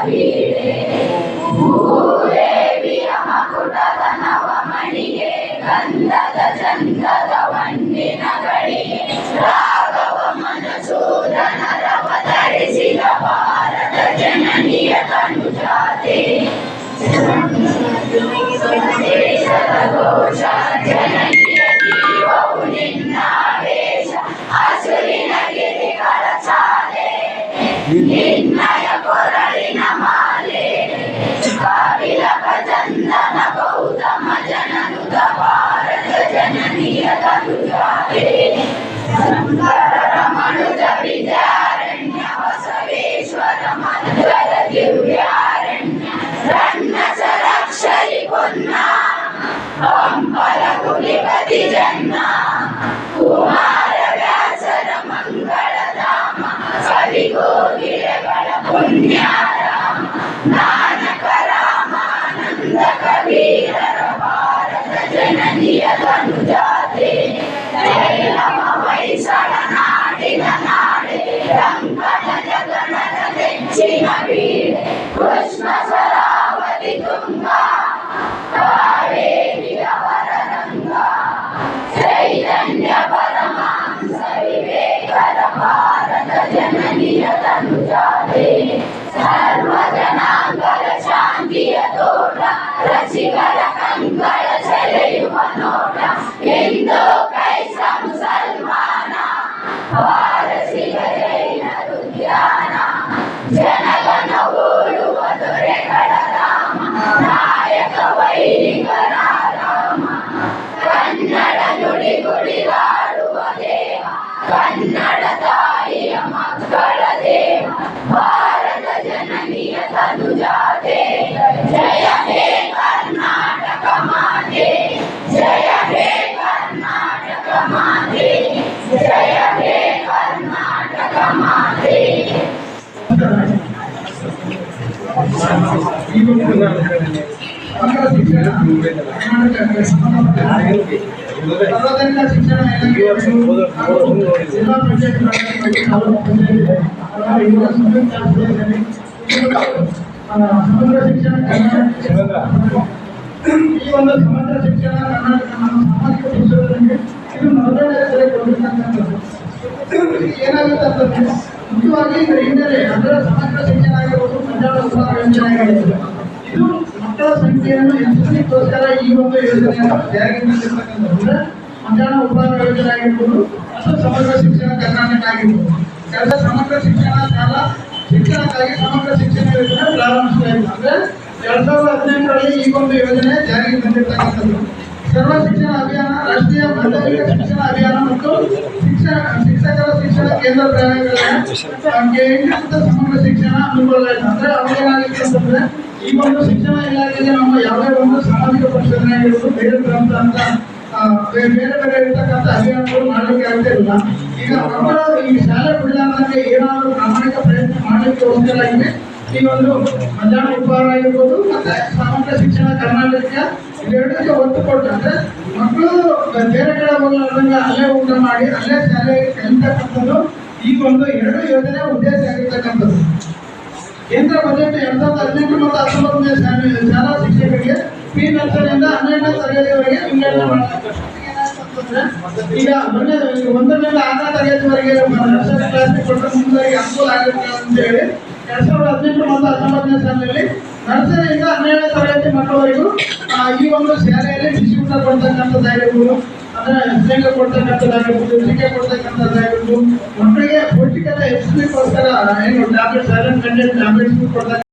ಬೀಡೆ ಭೂದೇವಿಯ ಮಕುಟದ ನವಮಣಿಗೆ ಗಂಧದ ಚಂದದ ವಂಡಿನ ಗಳಿಗೆ ರಾಘವ ಮನಸೂದನರವತರಿಸಿದ ಭಾರತ ಜನನಿಯ ತನುಜಾತೆ ದೇಶದ ಘೋಷ ಜನನಿಯ ಜೀವವು ನಿನ್ನಾವೇಶ ಹಸುರಿನ ಗಿರಿಗಳ ಚಾಲೆ ನಿನ್ನಯ ಕೊರಳಿನ ಮಾಲೆ ಕಾವಿಲಕ ಚಂದನ ಗೌತಮ ಜನನುತ ಭಾರತ ಜನನಿಯ ತನುಜಾತೆ ಶಂಕರರ ಮನುಜ ವಿದ್ಯಾರಣ್ಯ ಬಸವೇಶ್ವರ ಮಂಗಳ ದಿವ್ಯಾರಣ್ಯ ರನ್ನಸರಕ್ಷರಿ ಪೊನ್ನ ಹಂಪಲ ಕುಲಿಪತಿ ಜನ್ನ ಕುಮಾರ ವ್ಯಾಸರ ಮಂಗಳಧಾಮ ಕವಿ ಕೋಗಿಲೆಗಳ ಪುಣ್ಯಾರಾಮ ನಾನಕ ರಾಮಾನಂದ ಕಬೀರರ ಭಾರತ ಜನನಿಯ ತನುಜಾತೆ ಜೈಲಮ ಹೊಯ್ಸಳ ನಾಡಿನ ನಾಡೆ ರಂಗನ ಜಗನದ ನೆಚ್ಚಿನ ಬೀಡೆ ಕೃಷ್ಣ ಸರಾವತಿ ತುಂಗ ಕಾವೇರಿಯ ವರರಂಗ ಚೈತನ್ಯ ಪರಮಾಂಸ ವಿವೇಕರ ಭಾರತ ಜನನಿಯ ತನುಜಾತೆ ಸರ್ವ ಜನಾಂಗದ ಶಾಂತಿಯ ತೋಟ ರಸಿಕರ ಕಂಗಳ ಸೆಳೆಯುವ ನೋಟ ಹಿಂದೂ ಕ್ರೈಸ್ತ ಮುಸಲ್ಮಾನ ಪಾರಸಿಗ ಜೈನರು ಧ್ಯಾನ ಜನಗಣ ಓಡುವ ದೊರೆಗಳ ರಾಮ ನಾಯಕ ವೈರಿಗರ ರಾಮ ಕನ್ನಡ ನುಡಿ ಗುಡಿಗಾಡುವ ದೇವ ಕನ್ನಡ ತಾಯಿಯ ಮಕ್ಕಳ ದೇವ ಭಾರತ ಜನನಿಯ ತನುಜಾತೆ ಜಯ ಹೇ ಕರ್ನಾಟಕ ಮಾತೆ ಜಯ ಹೇ ಕರ್ನಾಟಕ ಮಾತೆ ಜಯ ಹೇ ಕರ್ನಾಟಕ ಮಾತೆ. ಸಾರ್ವಜನಿಕ ಶಿಕ್ಷಣ ಜಿಲ್ಲಾ ಸಮಗ್ರ ಶಿಕ್ಷಣ ಈ ಒಂದು ಸಮಗ್ರ ಶಿಕ್ಷಣ ಕರ್ನಾಟಕ ಸಾಮಾಜಿಕ ಶಿಕ್ಷಣದಲ್ಲಿ ಇದು ಮೊದಲನೇ ಸರಿ ಕೊಟ್ಟಿರ್ತಕ್ಕಂಥದ್ದು. ಏನಾಗುತ್ತೆ ಅಂತಂದ್ರೆ ಮುಖ್ಯವಾಗಿ ಇದರ ಹಿನ್ನೆಲೆ ಅಂದರೆ ಸಮಗ್ರ ಶಿಕ್ಷಣ ಆಗಿರ್ಬೋದು ಕನ್ನಡ ಉಪಹಾರ ಯೋಜನೆ ಆಗಿರ್ಬೋದು ಇದು ಮಕ್ಕಳ ಸಂಖ್ಯೆಯನ್ನು ಹೆಚ್ಚಿಸಲಿಕ್ಕೋಸ್ಕರ ಈ ಒಂದು ಯೋಜನೆಯನ್ನು ಜಾರಿಗೆ ತಂದಿರ್ತಕ್ಕಂಥದ್ದು. ಅಂದರೆ ಮಧ್ಯಾಹ್ನ ಉಪಹಾರ ಯೋಜನೆ ಆಗಿರ್ಬೋದು ಅಥವಾ ಸಮಗ್ರ ಶಿಕ್ಷಣ ಕರ್ನಾಟಕ ಆಗಿರ್ಬೋದು ಎಲ್ಲ ಸಮಗ್ರ ಶಿಕ್ಷಣ ಶಾಲಾ ಶಿಕ್ಷಣಕ್ಕಾಗಿ ಸಮಗ್ರ ಶಿಕ್ಷಣ ಯೋಜನೆ ಪ್ರಾರಂಭಿಸಲಾಯಿತು. ಅಂದರೆ 2018ರಲ್ಲಿ ಈ ಒಂದು ಯೋಜನೆ ಜಾರಿಗೆ ತಂದಿರ್ತಕ್ಕಂಥದ್ದು. ಸರ್ವ ಶಿಕ್ಷಣ ಅಭಿಯಾನ ರಾಷ್ಟ್ರೀಯ ಮಾಧ್ಯಮಿಕ ಶಿಕ್ಷಣ ಅಭಿಯಾನ ಮತ್ತು ಶಿಕ್ಷಕರ ಶಿಕ್ಷಣ ಕೇಂದ್ರ ಪ್ರಯೋಗಗಳಲ್ಲಿ ಸಮಗ್ರ ಶಿಕ್ಷಣ ಹಮ್ಮಿಕೊಳ್ಳಲಾಯಿತು. ಅಂದರೆ ಅವಾಗೇನಾಗಿತ್ತು ಅಂತಂದ್ರೆ ಈ ಒಂದು ಶಿಕ್ಷಣ ಇಲಾಖೆಗೆ ನಮ್ಮ ಯಾವುದೇ ಒಂದು ಸಾಮಾಜಿಕ ಪರಿಶೋಧನೆ ಆಗಿರ್ಬೋದು ಬೇರೆ ಅಂತ ಬೇರೆ ಬೇರೆ ಇರ್ತಕ್ಕಂಥ ಅಭಿಯಾನಗಳು ಮಾಡಲಿಕ್ಕೆ ಆಗ್ತಾ ಇಲ್ಲ. ಈಗ ಮಕ್ಕಳು ಈ ಶಾಲೆ ಬಿಡಲಾರ್ದಂಗೆ ಏನಾದರೂ ಪ್ರಾಮಾಣಿಕ ಪ್ರಯತ್ನ ಮಾಡಲಿಕ್ಕೋಸ್ಕರ ಇದೆ ಈ ಒಂದು ಮಧ್ಯಾಹ್ನ ಉಪಹಾರ ಆಗಿರ್ಬೋದು ಮತ್ತೆ ಸಮಗ್ರ ಶಿಕ್ಷಣ ಕರ್ನಾಟಕ ಇವೆರಡಕ್ಕೆ ಒತ್ತು ಕೊಟ್ಟು ಅಂದ್ರೆ ಮಕ್ಕಳು ಬೇರೆ ಕಡೆ ಹೋಗಲಾರ್ದಂಗೆ ಅಲ್ಲೇ ಊಟ ಮಾಡಿ ಅಲ್ಲೇ ಶಾಲೆ ಕಲಿತಕ್ಕಂಥದ್ದು ಈ ಒಂದು ಎರಡು ಯೋಜನೆ ಉದ್ದೇಶ ಆಗಿರ್ತಕ್ಕಂಥದ್ದು. ಕೇಂದ್ರ ಬಜೆಟ್ 2018 ಮತ್ತು 19 ಶಾಲಾ ಶಿಕ್ಷಕರಿಗೆ ಪ್ರೀ ನರ್ಸರಿಯಿಂದ 12ನೇ ತರಗತಿವರೆಗೆ ವಿಂಗಡಣೆ ಮಾಡಲಾಗಿದೆ. ಈಗ 1ರಿಂದ 6ನೇ ತರಗತಿವರೆಗೆ ನರ್ಸರಿ ಕ್ಲಾಸ್ ಕೊಟ್ಟರೆ ಮುಂದರಿಗೆ ಅನುಕೂಲ ಆಗುತ್ತೆ ಅಂತ ಹೇಳಿ 2018 ಮತ್ತು 19ನೇ ಸಾಲಿನಲ್ಲಿ ನರ್ಸರಿಯಿಂದ 12ನೇ ತರಗತಿ ಮಕ್ಕಳವರೆಗೂ ಈ ಒಂದು ಶಾಲೆಯಲ್ಲಿ ಶಿಶುಊಟ ಕೊಡ್ತಕ್ಕಂಥದ್ದಾಗಿರ್ಬೋದು ಅಂದ್ರೆ ಶೇಂಗಾ ಕೊಡ್ತಕ್ಕಂಥದ್ದಾಗಿರ್ಬೋದು ಸಿಕೆ ಕೊಡ್ತಕ್ಕಂಥದ್ದಾಗಿರ್ಬೋದು ಮಕ್ಕಳಿಗೆ ಪೌಷ್ಟಿಕತೆ ಹೆಚ್ಚಿಸಲಿಕ್ಕೋಸ್ಕರ ಏನು ಟ್ಯಾಬ್ಲೆಟ್ಸ್ ಐರನ್ ಕಂಟೆಂಟ್ ಟ್ಯಾಬ್ಲೆಟ್ಸ್ ಕೊಡ್ತಕ್ಕಂಥ